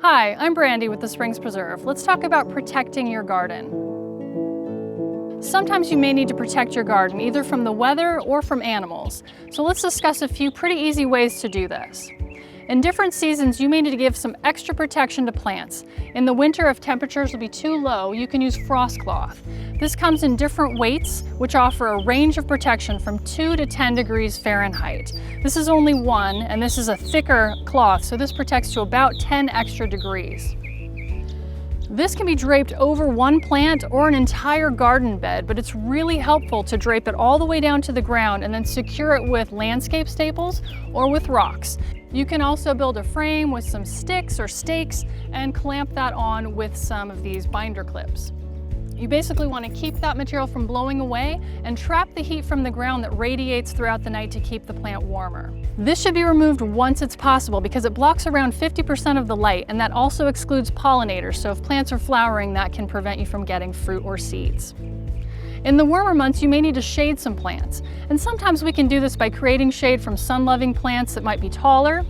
Hi, I'm Brandy with the Springs Preserve. Let's talk about protecting your garden. Sometimes you may need to protect your garden either from the weather or from animals. So let's discuss a few pretty easy ways to do this. In different seasons, you may need to give some extra protection to plants. In the winter, if temperatures will be too low, you can use frost cloth. This comes in different weights, which offer a range of protection from 2 to 10 degrees Fahrenheit. This is only one, and this is a thicker cloth, so this protects to about 10 extra degrees. This can be draped over one plant or an entire garden bed, but it's really helpful to drape it all the way down to the ground and then secure it with landscape staples or with rocks. You can also build a frame with some sticks or stakes and clamp that on with some of these binder clips. You basically want to keep that material from blowing away and trap the heat from the ground that radiates throughout the night to keep the plant warmer. This should be removed once it's possible because it blocks around 50% of the light, and that also excludes pollinators, so if plants are flowering, that can prevent you from getting fruit or seeds. In the warmer months, you may need to shade some plants, and sometimes we can do this by creating shade from sun-loving plants that might be taller,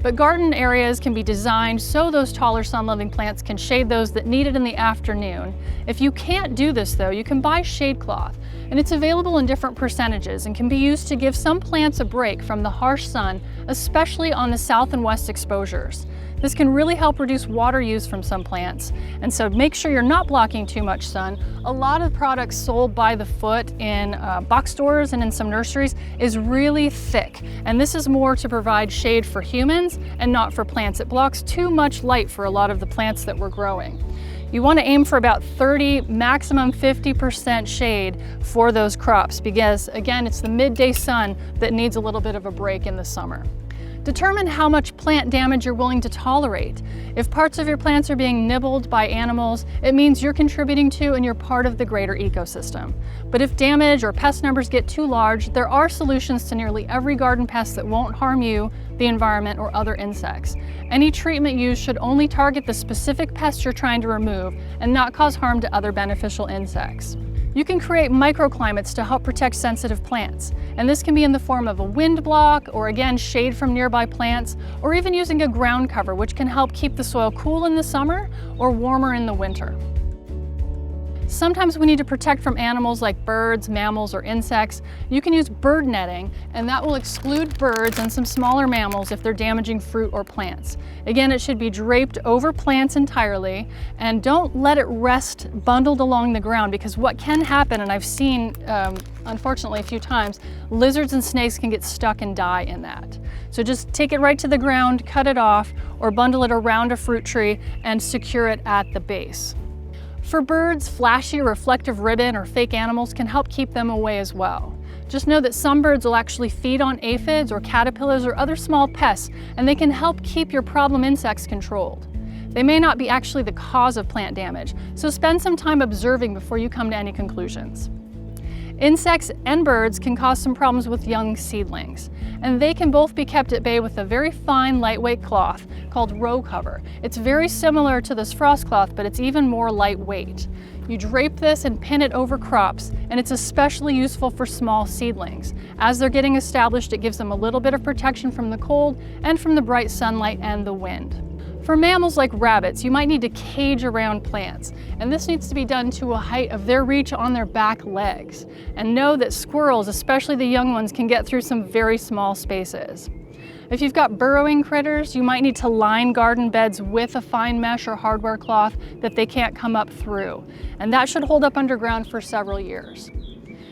but garden areas can be designed so those taller sun-loving plants can shade those that need it in the afternoon. If you can't do this though, you can buy shade cloth, and it's available in different percentages and can be used to give some plants a break from the harsh sun, especially on the south and west exposures. This can really help reduce water use from some plants, and so make sure you're not blocking too much sun. A lot of products sold by the foot in box stores and in some nurseries is really thick, and this is more to provide shade for humans and not for plants. It blocks too much light for a lot of the plants that we're growing. You want to aim for about 30, maximum 50% shade for those crops because, again, it's the midday sun that needs a little bit of a break in the summer. Determine how much plant damage you're willing to tolerate. If parts of your plants are being nibbled by animals, it means you're contributing to and you're part of the greater ecosystem. But if damage or pest numbers get too large, there are solutions to nearly every garden pest that won't harm you, the environment, or other insects. Any treatment used should only target the specific pest you're trying to remove and not cause harm to other beneficial insects. You can create microclimates to help protect sensitive plants, and this can be in the form of a wind block, or again, shade from nearby plants, or even using a ground cover, which can help keep the soil cool in the summer or warmer in the winter. Sometimes we need to protect from animals like birds, mammals, or insects. You can use bird netting, and that will exclude birds and some smaller mammals if they're damaging fruit or plants. Again, it should be draped over plants entirely, and don't let it rest bundled along the ground because what can happen, and I've seen unfortunately a few times, lizards and snakes can get stuck and die in that. So just take it right to the ground, cut it off, or bundle it around a fruit tree and secure it at the base. For birds, flashy reflective ribbon or fake animals can help keep them away as well. Just know that some birds will actually feed on aphids or caterpillars or other small pests, and they can help keep your problem insects controlled. They may not be actually the cause of plant damage, so spend some time observing before you come to any conclusions. Insects and birds can cause some problems with young seedlings, and they can both be kept at bay with a very fine, lightweight cloth called Groundcover. It's very similar to this frost cloth, but it's even more lightweight. You drape this and pin it over crops, and it's especially useful for small seedlings. As they're getting established, it gives them a little bit of protection from the cold and from the bright sunlight and the wind. For mammals like rabbits, you might need to cage around plants, and this needs to be done to a height of their reach on their back legs. And know that squirrels, especially the young ones, can get through some very small spaces. If you've got burrowing critters, you might need to line garden beds with a fine mesh or hardware cloth that they can't come up through, and that should hold up underground for several years.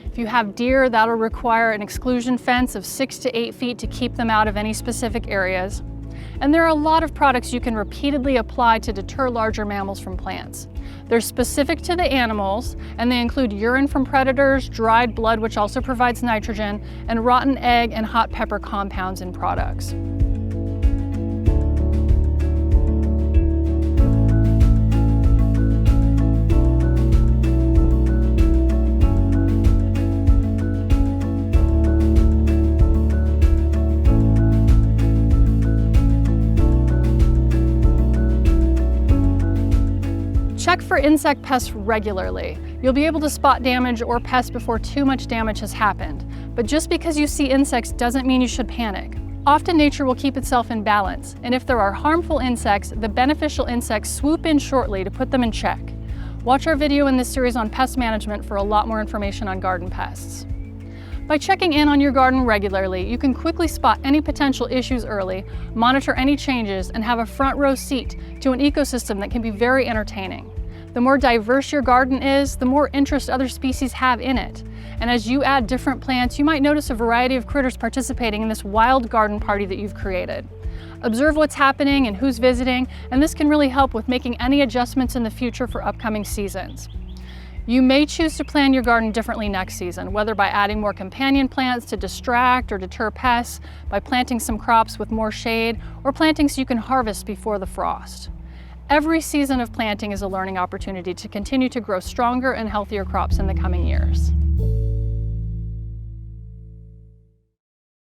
If you have deer, that'll require an exclusion fence of 6 to 8 feet to keep them out of any specific areas. And there are a lot of products you can repeatedly apply to deter larger mammals from plants. They're specific to the animals, and they include urine from predators, dried blood, which also provides nitrogen, and rotten egg and hot pepper compounds in products. Check for insect pests regularly. You'll be able to spot damage or pests before too much damage has happened. But just because you see insects doesn't mean you should panic. Often nature will keep itself in balance, and if there are harmful insects, the beneficial insects swoop in shortly to put them in check. Watch our video in this series on pest management for a lot more information on garden pests. By checking in on your garden regularly, you can quickly spot any potential issues early, monitor any changes, and have a front row seat to an ecosystem that can be very entertaining. The more diverse your garden is, the more interest other species have in it. And as you add different plants, you might notice a variety of critters participating in this wild garden party that you've created. Observe what's happening and who's visiting, and this can really help with making any adjustments in the future for upcoming seasons. You may choose to plan your garden differently next season, whether by adding more companion plants to distract or deter pests, by planting some crops with more shade, or planting so you can harvest before the frost. Every season of planting is a learning opportunity to continue to grow stronger and healthier crops in the coming years.